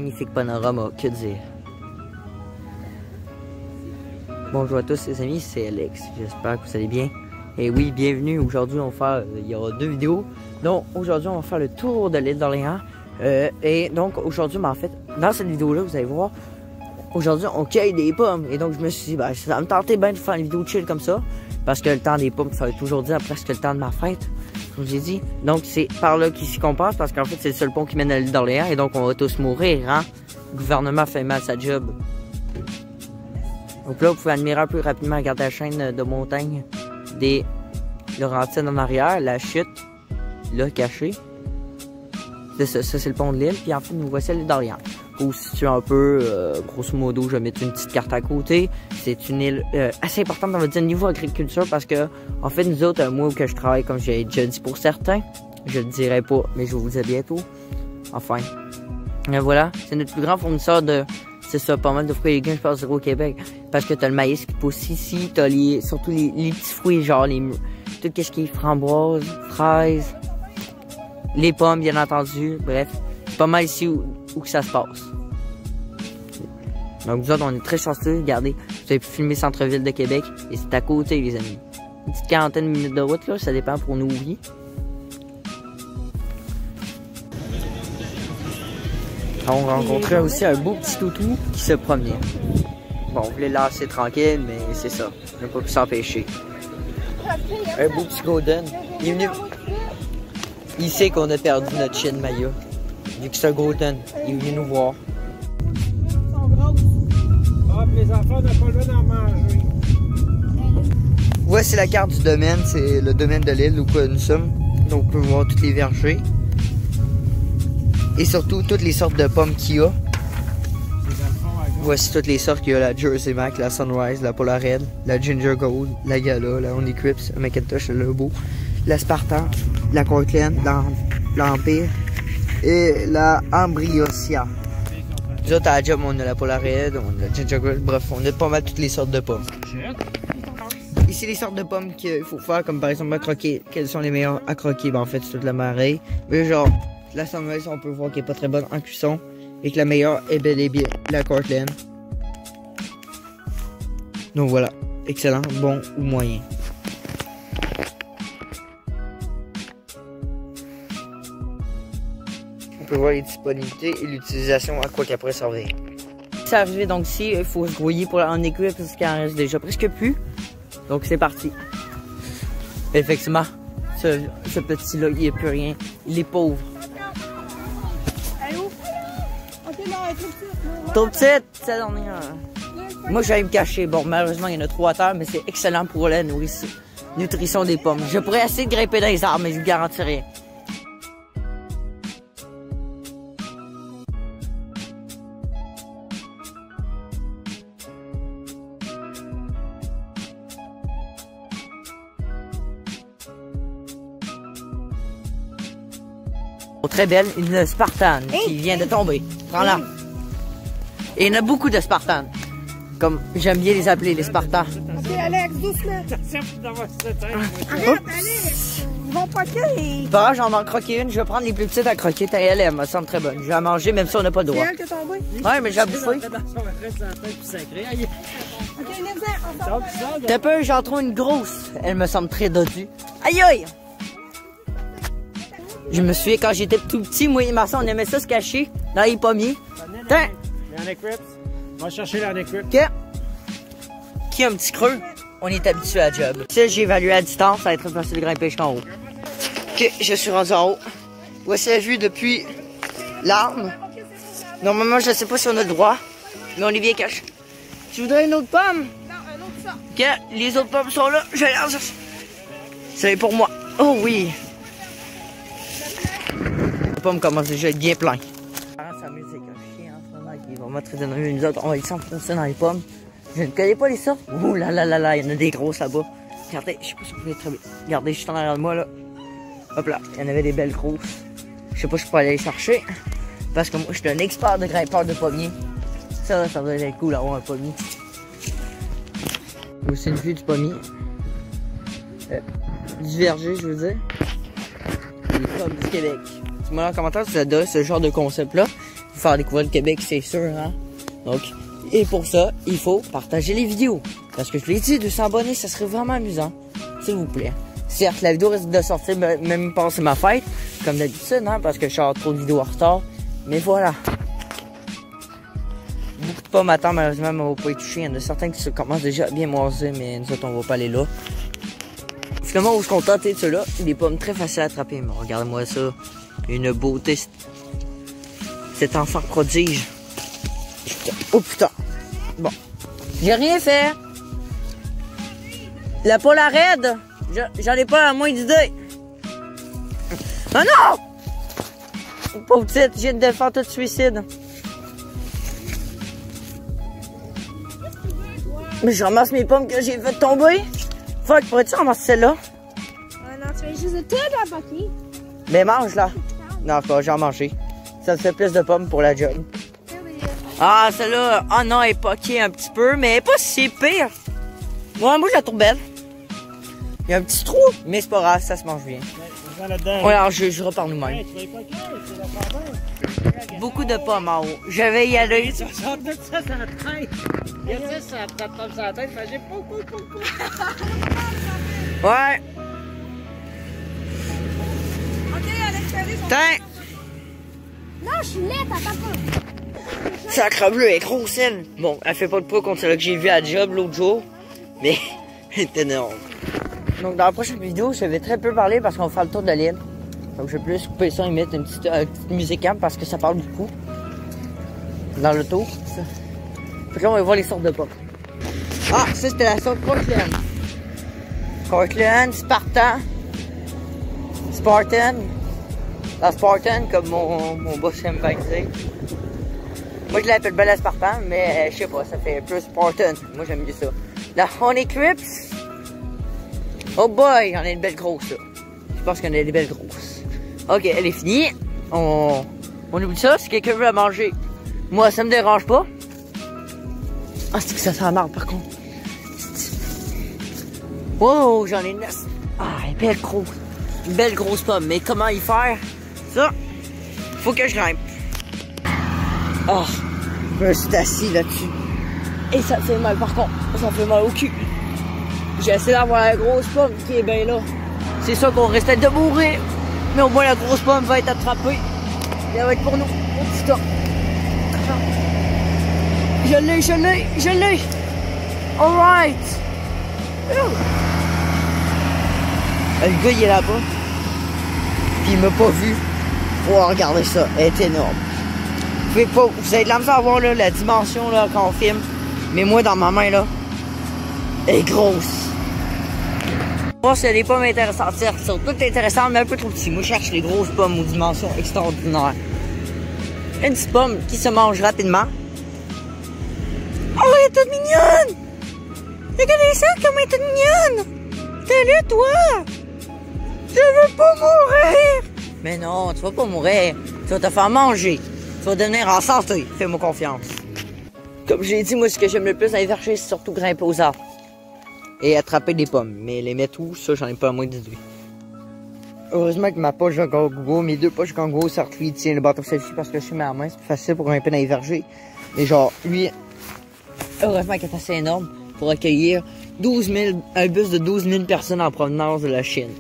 magnifique panorama, que dire. Bonjour à tous les amis, c'est Alex, j'espère que vous allez bien. Et oui, bienvenue, aujourd'hui on va faire, il y aura 2 vidéos. Donc aujourd'hui on va faire le tour de l'île d'Orléans. Et donc aujourd'hui, en fait, dans cette vidéo là, vous allez voir, aujourd'hui on cueille des pommes. Et donc je me suis dit, ben, ça va me tenter bien de faire une vidéo chill comme ça. Parce que le temps des pommes, ça va être aujourd'hui presque le temps de ma fête, comme j'ai dit. Donc c'est par là qu'ici qu'on passe, parce qu'en fait c'est le seul pont qui mène à l'île d'Orléans. Et donc on va tous mourir, hein. Le gouvernement fait mal sa job. Donc là, vous pouvez admirer un peu rapidement, regarder la chaîne de montagne des Laurentides en arrière, la chute, là, cachée. C'est ça, c'est le pont de l'île. Puis en fait, nous voici à l'île d'Orléans. Pour vous situer un peu, grosso modo, je vais mettre une petite carte à côté. C'est une île assez importante dans votre niveau agriculture parce que, en fait, nous autres, moi où que je travaille, comme j'ai déjà dit pour certains, je le dirai pas, mais je vais vous le dire bientôt. Enfin, voilà, c'est notre plus grand fournisseur de... C'est ça, pas mal de fruits et légumes, je pense, au Québec. Parce que t'as le maïs qui pousse ici, t'as surtout les petits fruits, genre tout ce qui est framboises, fraises, les pommes, bien entendu. Bref, c'est pas mal ici où que ça se passe. Donc, nous autres, on est très chanceux. Regardez, vous avez pu filmer centre-ville de Québec. Et c'est à côté, les amis. Une petite quarantaine de minutes de route, là, ça dépend pour nous, oui. On rencontrait aussi un beau petit toutou qui se promenait. Bon, on voulait lasser tranquille, mais c'est ça. On n'a pas pu s'empêcher. Un beau petit golden. Il est venu... Il sait qu'on a perdu notre chienne Maya. Vu que c'est un golden, il est venu nous voir. Ah, les enfants n'ont pas le droit d'en manger. Voici la carte du domaine. C'est le domaine de l'île où nous sommes. Donc, on peut voir tous les vergers. Et surtout, toutes les sortes de pommes qu'il y a. Voici toutes les sortes qu'il y a. La Jersey Mac, la Sunrise, la Polar Red, la Ginger Gold, la Gala, la Honey Crips, la McIntosh, la Lobo, la Spartan, la Cortland, l'Empire et la Ambriosia. Nous autres, à la job, on a la Polar Red, on a la Ginger Gold, bref, on a pas mal toutes les sortes de pommes. Ici, les sortes de pommes qu'il faut faire, comme par exemple à croquer. Quelles sont les meilleures à croquer? Ben, en fait, c'est toute la marée. Mais genre... La Sunrise, on peut voir qu'elle est pas très bonne en cuisson et que la meilleure est bel et bien la Cortland. Donc voilà, excellent, bon ou moyen. On peut voir les disponibilités et l'utilisation à quoi qu'elle pourrait servir. C'est arrivé donc ici, il faut se grouiller pour en écuyer parce qu'il en reste déjà presque plus. Donc c'est parti. Effectivement, ce petit-là, il n'est plus rien, il est pauvre. Trop petite, c'est la dernière. Moi, j'allais me cacher. Bon, malheureusement, il y en a 3 à terre, mais c'est excellent pour la nutrition des pommes. Je pourrais essayer de grimper dans les arbres, mais je vous garantis rien. Très belle, une Spartan qui vient de tomber. Prends-la. Et il y en a beaucoup de Spartans. Comme j'aime bien les appeler, les Spartans. Ok, Alex, doucement. Arrête, Alex. Ils vont poquer. Bah, j'en ai croqué une. Je vais prendre les plus petites à croquer. Elle me semble très bonne. Je vais la manger, même si on n'a pas le droit. C'est elle qui est tombée? Ouais, mais j'ai la bouffé. Ok, laisse-en. T'as peur, j'en trouve une grosse. Elle me semble très dodue. Aïe aïe! Je me souviens quand j'étais tout petit, moi et ma soeur, on aimait ça se cacher dans les pommiers. Tiens! On va chercher la Crips. Qui a un petit creux? On est habitué à la job. Ça, j'ai évalué à distance, ça va être très facile de grimper jusqu'en haut. Ok, je suis rendu en haut. Voici la vue depuis l'arbre. Normalement, je ne sais pas si on a le droit, mais on est bien caché. Tu voudrais une autre pomme? Non, un autre ça. Ok, les autres pommes sont là. Je vais les lancer. C'est pour moi. Oh oui! Les pommes commencent déjà à être bien plein. Les parents s'amusent avec un chien en ce moment qui va mettre dans nous autres. On va s'enfoncer dans les pommes. Je ne connais pas les sortes. Ouh là là là là, il y en a des grosses là-bas. Regardez, je sais pas si vous pouvez très bien. Regardez, juste en arrière de moi là. Hop là, il y en avait des belles grosses. Je sais pas si je peux aller les chercher. Parce que moi, je suis un expert de grimpeur de pommiers. Ça doit être cool d'avoir un pommier. C'est une vue du pommier. Du verger, je veux dire. Les pommes du Québec. Dis-moi en commentaire si vous adorez ce genre de concept-là. Vous faire découvrir le Québec, c'est sûr, hein. Donc, et pour ça, il faut partager les vidéos. Parce que je l'ai dit, 200 abonnés, ça serait vraiment amusant. S'il vous plaît. Certes, la vidéo risque de sortir même passer ma fête, comme d'habitude, hein, parce que je sors trop de vidéos en retard. Mais voilà. Beaucoup de pommes attendent, malheureusement, mais on va pas y toucher. Il y en a certains qui commencent déjà à bien moisir, mais nous autres, on va pas aller là. Finalement, on se contente de ceux-là. Des pommes très faciles à attraper. Mais regardez-moi ça. Une beauté. Cet enfant prodige. Oh putain. Bon. J'ai rien fait. La Polarade, j'en ai pas la moindre idée. Oh non! Pauvre petite, je viens de faire tout de suicide. Mais je ramasse mes pommes que j'ai fait tomber. Fuck, pourrais-tu ramasser celle-là? Non, tu fais juste de tout la papier. Mais mange là. Non, pas, j'en manger. Ça te fait plus de pommes pour la job. Ah, celle-là, ah non, elle est poquée un petit peu, mais elle est pas si pire. Moi, je la trouve belle. Il y a un petit trou, mais c'est pas grave, ça se mange bien. Ouais, alors je repars nous-mêmes. Beaucoup de pommes en haut. Je vais y aller. Tu vas sortir de ça, ça traîne. Il y a ça, ça tape comme ça à la tête, ça fait pou. Ouais. Ok, Alex, allez, Tiens. non, je suis laite, attends pas. Sacre bleu, elle est grosse, elle. Bon, elle fait pas de poids contre celle que j'ai vue à la job l'autre jour. Mais, elle est énorme. Donc, dans la prochaine vidéo, je vais très peu parler parce qu'on va faire le tour de l'île. Donc, je vais plus couper ça et mettre une petite musique parce que ça parle beaucoup. Dans le tour. Fait que là, on va voir les sortes de pommes. Ah, ça, c'était la sorte Cortland. Cortland, Spartan. Spartan. La Spartan, comme mon boss aime bien dire. Moi, je l'appelle bien la Spartan, mais je sais pas, ça fait plus Spartan. Moi, j'aime bien ça. La Honey Crips. Oh boy, j'en ai une belle grosse, là. Je pense qu'on a des belles grosses. Ok, elle est finie. On oublie ça si quelqu'un veut la manger. Moi, ça me dérange pas. Ah, c'est que ça sent la marde, par contre. Wow, j'en ai une. Ah, elle est belle grosse. Une belle grosse pomme. Mais comment y faire? Ça, faut que je grimpe. Ah, je me suis assis là-dessus. Et ça fait mal, par contre. Ça fait mal au cul. J'ai essayé d'avoir la grosse pomme qui est bien là. C'est ça qu'on restait de mourir. Mais au moins, la grosse pomme va être attrapée. Et elle va être pour nous. Oh putain. Je l'ai. Alright. Le gars, il est là-bas. Puis il m'a pas vu. Oh, regardez ça. Elle est énorme. Vous avez de la misère à voir là, la dimension là, quand on filme. Mais moi, dans ma main, là, elle est grosse. Moi, c'est des pommes intéressantes. Certes, elles sont toutes intéressantes, mais un peu trop petites. Moi, je cherche les grosses pommes aux dimensions extraordinaires. Une petite pomme qui se mange rapidement. Oh, elle est toute mignonne! Regardez ça, comme elle est toute mignonne! Salut, toi! Je veux pas mourir! Mais non, tu vas pas mourir. Tu vas te faire manger. Tu vas devenir en santé. Fais-moi confiance. Comme j'ai dit, moi, ce que j'aime le plus dans les vergers, c'est surtout grimper aux arbres. Et attraper des pommes. Mais les mettre où, ça, j'en ai pas à moins d'idée. Heureusement que ma poche de Kangourou, mes deux poches de Kangourou, sortent, lui, il tient le bâton selfie parce que je suis mis à la main. C'est plus facile pour grimper dans les vergers. Mais genre, lui, heureusement qu'il est assez énorme pour accueillir un bus de 12 000 personnes en provenance de la Chine.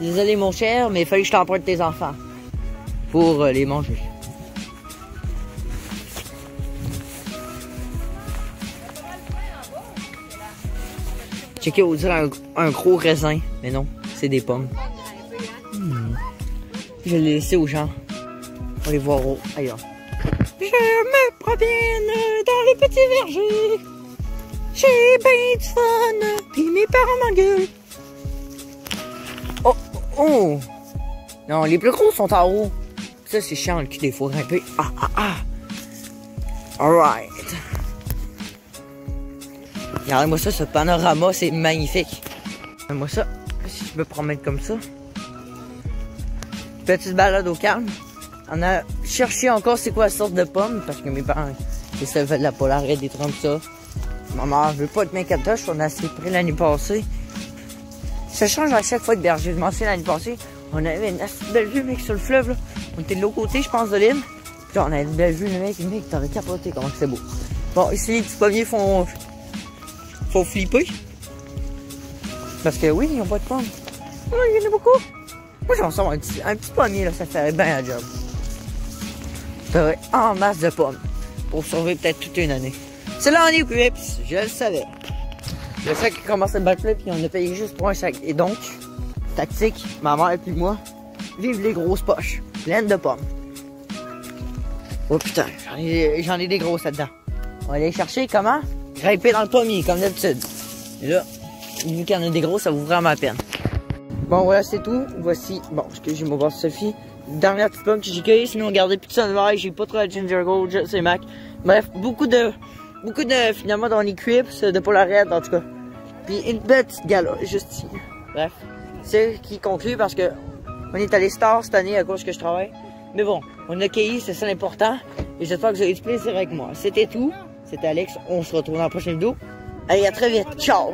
Désolé, mon cher, mais il fallait que je t'emprunte tes enfants pour les manger. Checker, on dirait un gros raisin, mais non, c'est des pommes. Je vais les laisser aux gens. On va les voir ailleurs. Je me promène dans les petits vergers. J'ai bien du fun, puis mes parents m'engueulent. Oh! Non, les plus gros sont en haut. Ça, c'est chiant, le cul des fois grimper. Alright. Regardez-moi ça, ce panorama, c'est magnifique. Regardez-moi ça, si je me promène comme ça. Petite balade au calme. On a cherché encore c'est quoi la sorte de pomme, parce que mes parents, ils se fait de la Polarade, des trucs comme ça. Maman, je veux pas être m'inquiéter, on a assez pris l'année passée. Ça change à chaque fois de berger. Je m'en souviens l'année passée, On avait une assez belle vue, mec, sur le fleuve, là. On était de l'autre côté, je pense, de l'île. Puis là, on avait une belle vue, le mec, t'aurais capoté comment c'est beau. Bon, ici, les petits pommiers font flipper. Parce que oui, ils n'ont pas de pommes. Oui, il y en a beaucoup. Moi, j'en sors un petit pommier, là, ça ferait bien la job. Ça ferait en masse de pommes. Pour sauver peut-être toute une année. C'est là, on est Crips, je le savais. Le sac qui commence à battre là, puis on a payé juste pour un sac. Et donc, tactique, ma mère et puis moi, vive les grosses poches, pleines de pommes. Oh putain, j'en ai des grosses là-dedans. On va aller chercher comment? Grimper dans le pommier, comme d'habitude. Et là, vu qu'il y en a des gros, ça vaut vraiment la peine. Bon, voilà, c'est tout. Voici, bon, excusez moi voir Sophie. Dernière petite pomme que j'ai cueillie, sinon regardez plus de sunlight, j'ai pas trop la ginger gold, je sais Mac. Bref, beaucoup de finalement dans les Crips, de Polaroid en tout cas. Puis une petite gala, juste ici. Bref, c'est ce qui conclut parce que on est allé Star cette année à cause que je travaille. Mais bon, on a cueilli, c'est ça l'important. Et j'espère que vous avez du plaisir avec moi. C'était tout. C'était Alex, on se retrouve dans la prochaine vidéo. Allez, à très vite. Ciao!